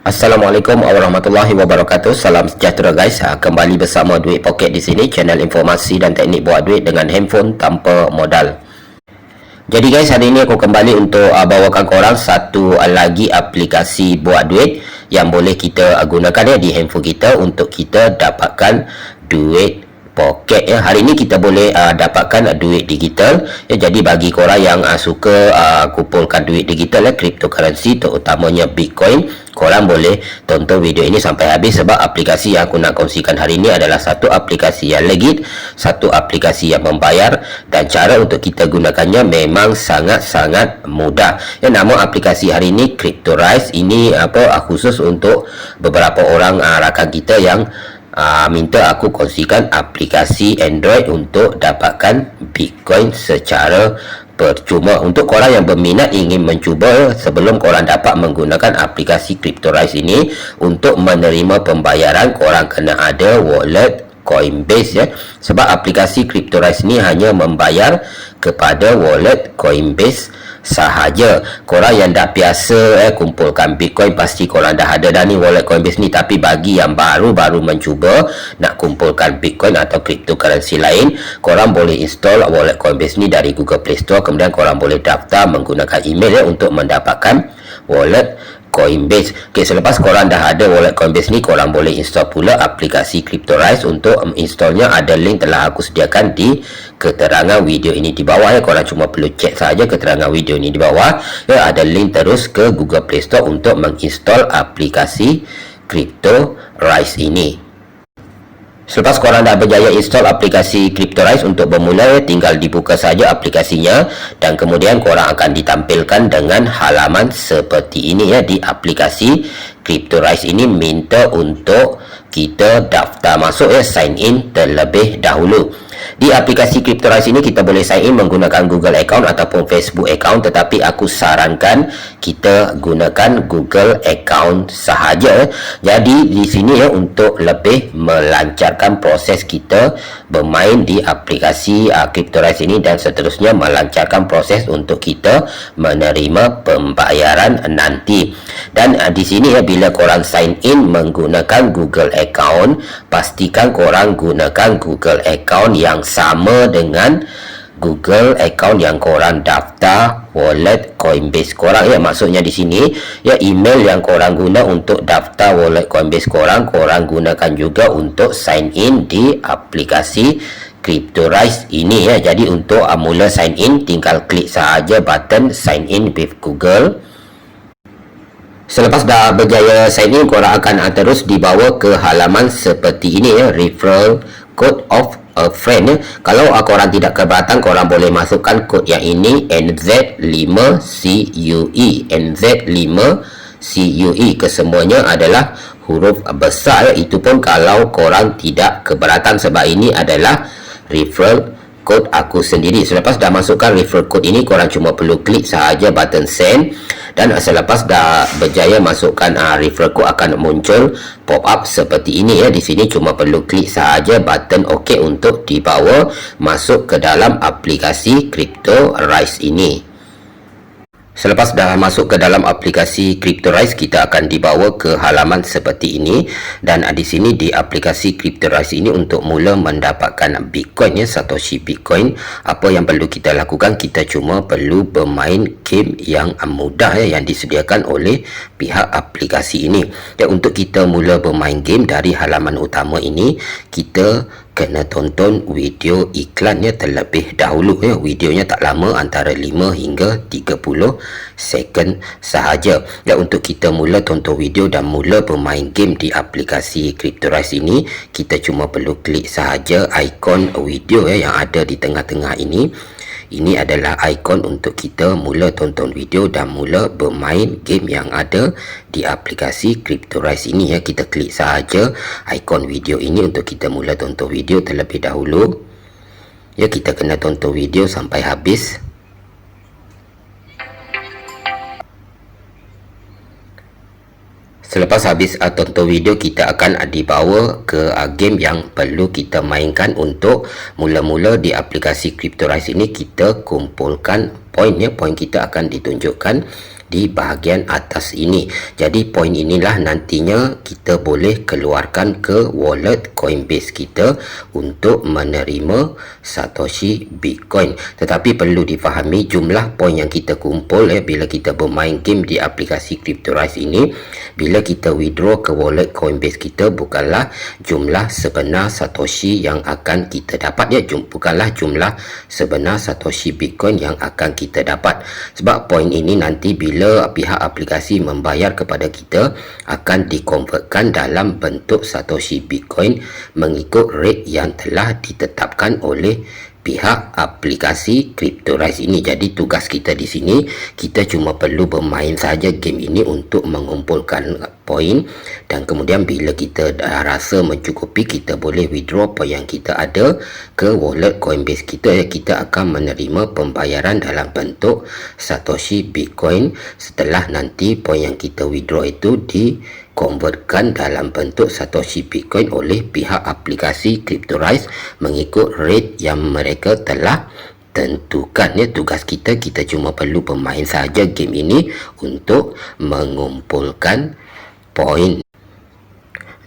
Assalamualaikum warahmatullahi wabarakatuh. Salam sejahtera guys. Kembali bersama Duit Poket di sini, channel informasi dan teknik buat duit dengan handphone tanpa modal. Jadi guys, hari ini aku kembali untuk bawakan korang satu lagi aplikasi buat duit yang boleh kita gunakan di handphone kita untuk kita dapatkan duit poket Hari ini kita boleh dapatkan duit digital jadi bagi korang yang suka kumpulkan duit digital cryptocurrency, terutamanya Bitcoin, korang boleh tonton video ini sampai habis sebab aplikasi yang aku nak kongsikan hari ini adalah satu aplikasi yang legit, satu aplikasi yang membayar, dan cara untuk kita gunakannya memang sangat-sangat mudah. Nama aplikasi hari ini Cryptorize. Ini khusus untuk beberapa orang rakan kita yang minta aku kongsikan aplikasi Android untuk dapatkan Bitcoin secara percuma. Untuk korang yang berminat ingin mencuba, sebelum korang dapat menggunakan aplikasi Cryptorize ini untuk menerima pembayaran, korang kena ada wallet Coinbase sebab aplikasi Cryptorize ini hanya membayar kepada wallet Coinbase sahaja. Korang yang dah biasa kumpulkan Bitcoin, pasti korang dah ada dah ni wallet Coinbase ni. Tapi bagi yang baru-baru mencuba nak kumpulkan Bitcoin atau cryptocurrency lain, korang boleh install wallet Coinbase ni dari Google Play Store. Kemudian korang boleh daftar menggunakan email untuk mendapatkan wallet Coinbase. Selepas korang dah ada wallet Coinbase ni, korang boleh install pula aplikasi Cryptorize. Untuk installnya ada link telah aku sediakan di keterangan video ini di bawah Korang cuma perlu cek saja keterangan video ini di bawah ada link terus ke Google Play Store untuk menginstall aplikasi Cryptorize ini. Selepas korang dah berjaya install aplikasi Cryptorize, untuk bermula tinggal dibuka saja aplikasinya dan kemudian korang akan ditampilkan dengan halaman seperti ini di aplikasi Cryptorize ini. Minta untuk kita daftar masuk sign in terlebih dahulu. Di aplikasi Cryptorize ini kita boleh sign in menggunakan Google account ataupun Facebook account, tetapi aku sarankan kita gunakan Google account sahaja. Jadi di sini untuk lebih melancarkan proses kita bermain di aplikasi Cryptorize ini dan seterusnya melancarkan proses untuk kita menerima pembayaran nanti. Dan di sini bila korang sign in menggunakan Google account, pastikan korang gunakan Google account yang sama dengan Google account yang korang daftar wallet Coinbase korang maksudnya di sini email yang korang guna untuk daftar wallet Coinbase korang gunakan juga untuk sign in di aplikasi Cryptorize ini Jadi untuk mula sign in, tinggal klik sahaja button sign in with Google. Selepas dah berjaya sign in, korang akan terus dibawa ke halaman seperti ini referral code of a friend Kalau korang tidak keberatan, korang boleh masukkan kod yang ini NZ5CUE. NZ5CUE kesemuanya adalah huruf besar itu pun kalau korang tidak keberatan sebab ini adalah referral code aku sendiri. Selepas dah masukkan referral code ini, korang cuma perlu klik sahaja button send, dan selepas dah berjaya masukkan referral code akan muncul pop up seperti ini Di sini cuma perlu klik sahaja button OK untuk dibawa masuk ke dalam aplikasi Cryptorize ini. Selepas dah masuk ke dalam aplikasi Cryptorize, kita akan dibawa ke halaman seperti ini. Dan di sini di aplikasi Cryptorize ini, untuk mula mendapatkan Bitcoin Satoshi Bitcoin, apa yang perlu kita lakukan? Kita cuma perlu bermain game yang mudah yang disediakan oleh pihak aplikasi ini. Dan untuk kita mula bermain game dari halaman utama ini, kita kena tonton video iklannya terlebih dahulu Videonya tak lama, antara 5 hingga 30 second sahaja. Dan untuk kita mula tonton video dan mula bermain game di aplikasi Cryptorize ini, kita cuma perlu klik sahaja ikon video yang ada di tengah-tengah ini. Ini adalah ikon untuk kita mula tonton video dan mula bermain game yang ada di aplikasi Cryptorize ini Kita klik sahaja ikon video ini untuk kita mula tonton video terlebih dahulu. Kita kena tonton video sampai habis. Selepas habis tonton video, kita akan dibawa ke game yang perlu kita mainkan. Untuk mula-mula di aplikasi Cryptorize ini, kita kumpulkan poin Poin kita akan ditunjukkan di bahagian atas ini. Jadi poin inilah nantinya kita boleh keluarkan ke wallet Coinbase kita untuk menerima Satoshi Bitcoin. Tetapi perlu difahami jumlah poin yang kita kumpul bila kita bermain game di aplikasi Cryptorize ini, bila kita withdraw ke wallet Coinbase kita, bukanlah jumlah sebenar Satoshi yang akan kita dapat bukanlah jumlah sebenar Satoshi Bitcoin yang akan kita dapat. Sebab poin ini nanti bila pihak aplikasi membayar kepada kita akan dikonvertkan dalam bentuk Satoshi Bitcoin mengikut rate yang telah ditetapkan oleh pihak aplikasi Cryptorize ini. Jadi tugas kita di sini, kita cuma perlu bermain saja game ini untuk mengumpulkan poin, dan kemudian bila kita dah rasa mencukupi, kita boleh withdraw poin yang kita ada ke wallet Coinbase kita. Kita akan menerima pembayaran dalam bentuk Satoshi Bitcoin setelah nanti poin yang kita withdraw itu dikonvertkan dalam bentuk Satoshi Bitcoin oleh pihak aplikasi Cryptorize mengikut rate yang mereka telah tentukan. Tugas kita cuma perlu bermain saja game ini untuk mengumpulkan poin.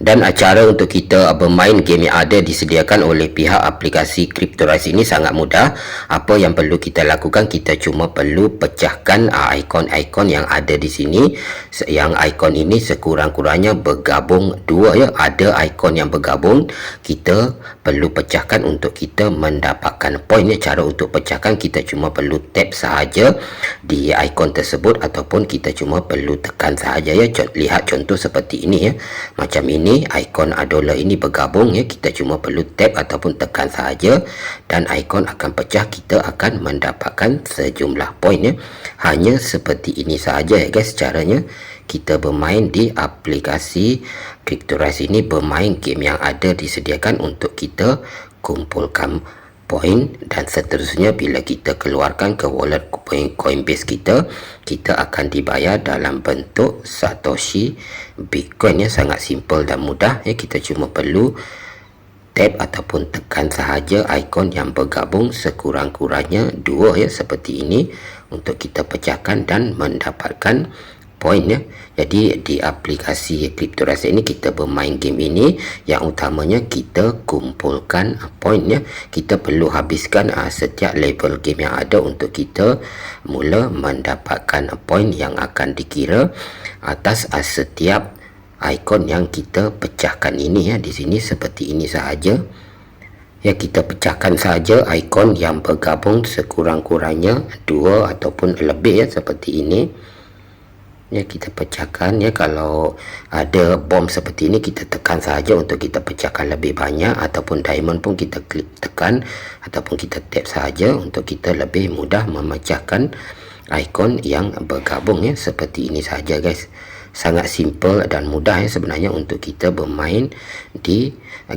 Dan cara untuk kita bermain game yang ada disediakan oleh pihak aplikasi Cryptorize ini sangat mudah. Apa yang perlu kita lakukan, kita cuma perlu pecahkan ikon-ikon yang ada di sini. Yang ikon ini sekurang-kurangnya bergabung dua Ada ikon yang bergabung, kita perlu pecahkan untuk kita mendapatkan poin. Cara untuk pecahkan, kita cuma perlu tap sahaja di ikon tersebut ataupun kita cuma perlu tekan sahaja Lihat contoh seperti ini Macam ini ikon $, ini bergabung kita cuma perlu tap ataupun tekan sahaja dan ikon akan pecah. Kita akan mendapatkan sejumlah poin Hanya seperti ini sahaja guys caranya kita bermain di aplikasi Cryptorize ini, bermain game yang ada disediakan untuk kita kumpulkan poin, dan seterusnya bila kita keluarkan ke wallet Coinbase kita, kita akan dibayar dalam bentuk Satoshi Bitcoin sangat simple dan mudah kita cuma perlu tap ataupun tekan sahaja ikon yang bergabung sekurang-kurangnya dua seperti ini untuk kita pecahkan dan mendapatkan poin Jadi di aplikasi Cryptorize ini kita bermain game ini, yang utamanya kita kumpulkan poin Kita perlu habiskan setiap level game yang ada untuk kita mula mendapatkan poin yang akan dikira atas setiap ikon yang kita pecahkan ini di sini seperti ini sahaja kita pecahkan saja ikon yang bergabung sekurang-kurangnya dua ataupun lebih seperti ini kita pecahkan kalau ada bom seperti ini kita tekan saja untuk kita pecahkan lebih banyak, ataupun diamond pun kita klik tekan ataupun kita tap saja untuk kita lebih mudah memecahkan ikon yang bergabung seperti ini saja guys. Sangat simple dan mudah sebenarnya untuk kita bermain di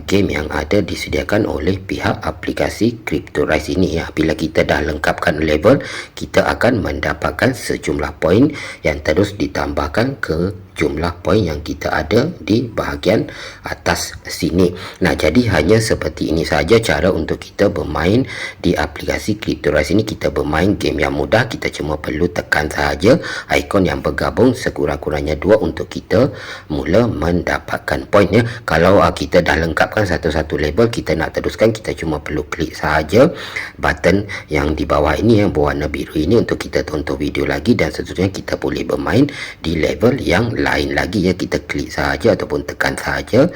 game yang ada disediakan oleh pihak aplikasi Cryptorize ini Bila kita dah lengkapkan level, kita akan mendapatkan sejumlah poin yang terus ditambahkan ke jumlah poin yang kita ada di bahagian atas sini. Jadi hanya seperti ini saja cara untuk kita bermain di aplikasi Cryptorize ini. Kita bermain game yang mudah, kita cuma perlu tekan sahaja ikon yang bergabung sekurang-kurangnya dua untuk kita mula mendapatkan poin Kalau kita dah lengkapkan satu-satu level, kita nak teruskan, kita cuma perlu klik sahaja button yang di bawah ini yang berwarna biru ini untuk kita tonton video lagi, dan seterusnya kita boleh bermain di level yang lain lagi kita klik sahaja ataupun tekan sahaja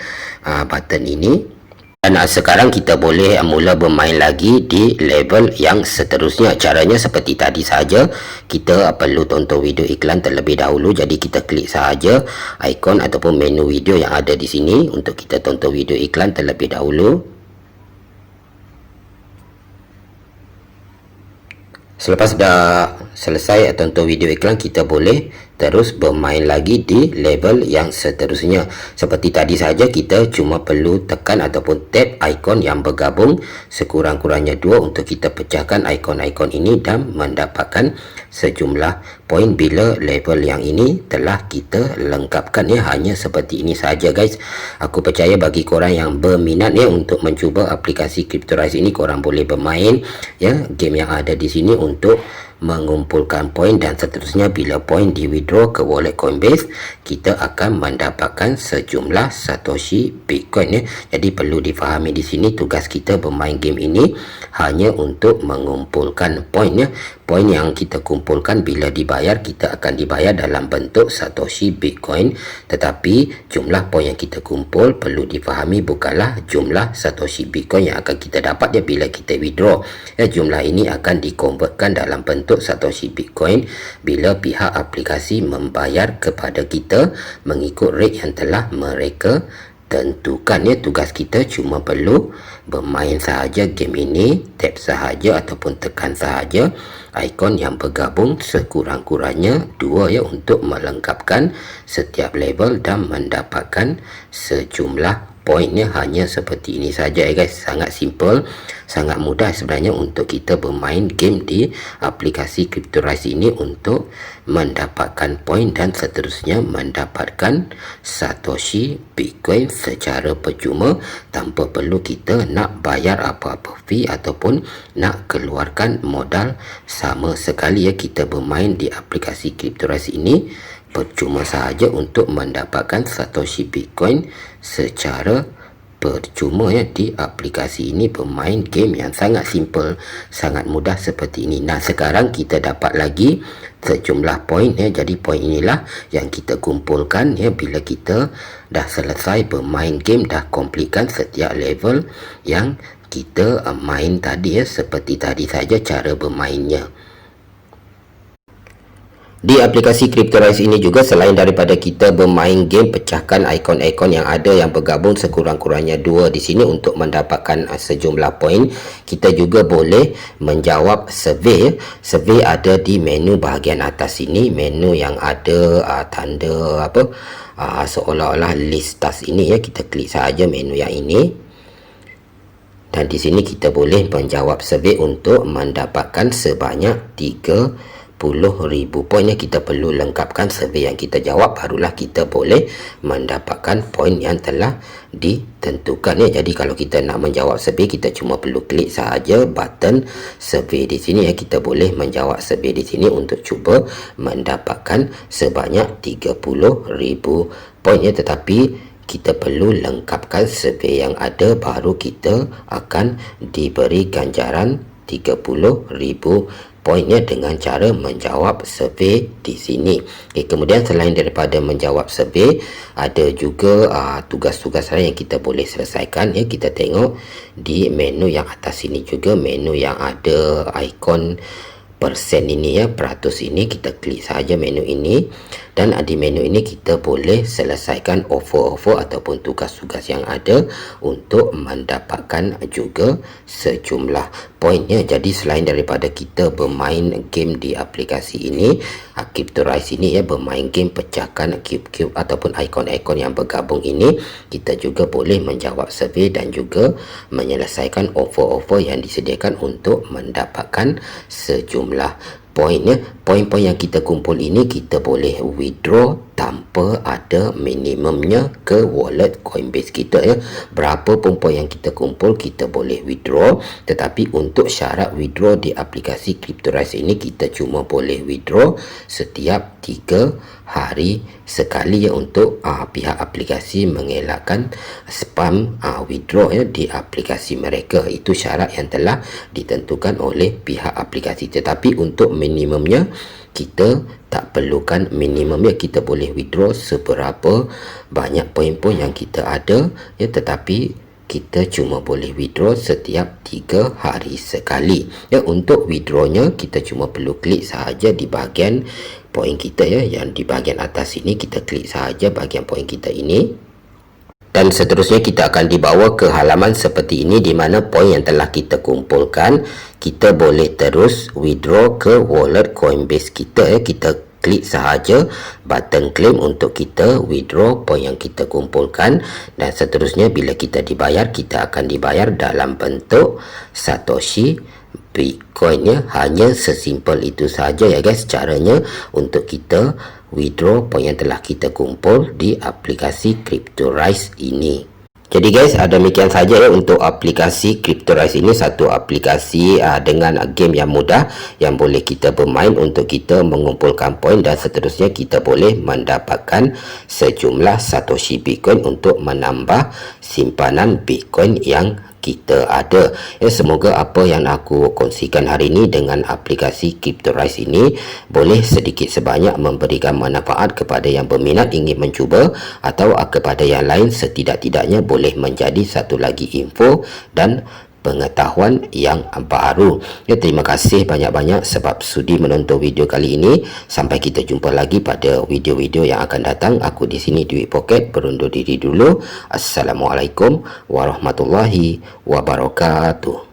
button ini, dan sekarang kita boleh mula bermain lagi di level yang seterusnya. Caranya seperti tadi saja, kita perlu tonton video iklan terlebih dahulu. Jadi kita klik sahaja ikon ataupun menu video yang ada di sini untuk kita tonton video iklan terlebih dahulu. Selepas dah selesai tonton video iklan, kita boleh terus bermain lagi di level yang seterusnya. Seperti tadi saja, kita cuma perlu tekan ataupun tap ikon yang bergabung sekurang-kurangnya dua untuk kita pecahkan ikon-ikon ini dan mendapatkan sejumlah poin bila level yang ini telah kita lengkapkan hanya seperti ini saja guys. Aku percaya bagi korang yang berminat untuk mencuba aplikasi Cryptorize ini, korang boleh bermain game yang ada di sini untuk mengumpulkan poin dan seterusnya. Bila poin di withdraw ke wallet Coinbase, kita akan mendapatkan sejumlah Satoshi Bitcoin ya. Jadi perlu difahami di sini tugas kita bermain game ini hanya untuk mengumpulkan poin ya. Poin yang kita kumpulkan bila dibayar, kita akan dibayar dalam bentuk Satoshi Bitcoin, tetapi jumlah poin yang kita kumpul perlu difahami bukanlah jumlah Satoshi Bitcoin yang akan kita dapat ya bila kita withdraw ya. Jumlah ini akan dikonvertkan dalam bentuk Satoshi Bitcoin bila pihak aplikasi membayar kepada kita mengikut rate yang telah mereka tentukan ya. Tugas kita cuma perlu bermain sahaja game ini, tap sahaja ataupun tekan sahaja ikon yang bergabung sekurang-kurangnya 2 ya untuk melengkapkan setiap level dan mendapatkan sejumlah poinnya. Hanya seperti ini saja ya guys. Sangat simple, sangat mudah sebenarnya untuk kita bermain game di aplikasi Cryptorize ini untuk mendapatkan poin dan seterusnya mendapatkan Satoshi Bitcoin secara percuma tanpa perlu kita nak bayar apa-apa fee ataupun nak keluarkan modal sama sekali ya. Kita bermain di aplikasi Cryptorize ini percuma sahaja untuk mendapatkan Satoshi Bitcoin secara percuma ya. Di aplikasi ini bermain game yang sangat simple, sangat mudah seperti ini. Nah, sekarang kita dapat lagi sejumlah poin ya. Jadi poin inilah yang kita kumpulkan ya bila kita dah selesai bermain game, dah komplitkan setiap level yang kita main tadi ya. Seperti tadi saja cara bermainnya. Di aplikasi Cryptorize ini juga selain daripada kita bermain game, pecahkan ikon-ikon yang ada yang bergabung sekurang-kurangnya 2 di sini untuk mendapatkan sejumlah poin, kita juga boleh menjawab survey. Survey ada di menu bahagian atas ini, menu yang ada tanda apa seolah-olah list task ini ya. Kita klik saja menu yang ini. Dan di sini kita boleh menjawab survey untuk mendapatkan sebanyak 30,000 poin ya. Kita perlu lengkapkan survey yang kita jawab, barulah kita boleh mendapatkan poin yang telah ditentukan ya. Jadi kalau kita nak menjawab survey, kita cuma perlu klik sahaja button survey di sini ya. Kita boleh menjawab survey di sini untuk cuba mendapatkan sebanyak 30,000 poin ya. Tetapi kita perlu lengkapkan survey yang ada, baru kita akan diberi ganjaran 30,000 poinnya dengan cara menjawab survey di sini. Kemudian selain daripada menjawab survey, ada juga tugas-tugas lain yang kita boleh selesaikan ya. Kita tengok di menu yang atas ini juga, menu yang ada ikon persen ini ya, peratus ini, kita klik saja menu ini. Dan di menu ini kita boleh selesaikan offer-offer ataupun tugas-tugas yang ada untuk mendapatkan juga sejumlah poinnya. Jadi selain daripada kita bermain game di aplikasi ini, Cryptorize ini ya, bermain game pecahkan cube-cube ataupun ikon-ikon yang bergabung ini, kita juga boleh menjawab survey dan juga menyelesaikan offer-offer yang disediakan untuk mendapatkan sejumlah poinnya. Poin-poin yang kita kumpul ini kita boleh withdraw tanpa ada minimumnya ke wallet Coinbase kita ya. Berapa pun poin yang kita kumpul kita boleh withdraw, tetapi untuk syarat withdraw di aplikasi Cryptorize ini kita cuma boleh withdraw setiap 3 hari sekali ya, untuk pihak aplikasi mengelakkan spam withdraw ya di aplikasi mereka. Itu syarat yang telah ditentukan oleh pihak aplikasi. Tetapi untuk minimumnya kita tak perlukan minimum ya. Kita boleh withdraw seberapa banyak poin-poin yang kita ada ya, tetapi kita cuma boleh withdraw setiap 3 hari sekali ya. Untuk withdrawnya kita cuma perlu klik sahaja di bahagian poin kita ya, yang di bahagian atas ini. Kita klik sahaja bahagian poin kita ini, dan seterusnya kita akan dibawa ke halaman seperti ini, di mana poin yang telah kita kumpulkan kita boleh terus withdraw ke wallet Coinbase kita ya. Kita klik sahaja button claim untuk kita withdraw poin yang kita kumpulkan, dan seterusnya bila kita dibayar, kita akan dibayar dalam bentuk Satoshi Bitcoin ya. Hanya sesimpel itu saja ya guys, caranya untuk kita withdraw poin yang telah kita kumpul di aplikasi Cryptorize ini. Jadi guys, demikian saja ya untuk aplikasi Cryptorize ini, satu aplikasi dengan game yang mudah yang boleh kita bermain untuk kita mengumpulkan poin dan seterusnya kita boleh mendapatkan sejumlah Satoshi Bitcoin untuk menambah simpanan Bitcoin yang kita ada. Ya, semoga apa yang aku kongsikan hari ini dengan aplikasi Cryptorize ini boleh sedikit sebanyak memberikan manfaat kepada yang berminat ingin mencuba, atau kepada yang lain setidak-tidaknya boleh menjadi satu lagi info dan pengetahuan yang baru. Ya, terima kasih banyak-banyak sebab sudi menonton video kali ini. Sampai kita jumpa lagi pada video-video yang akan datang. Aku di sini Duit Pocket berundur diri dulu. Assalamualaikum warahmatullahi wabarakatuh.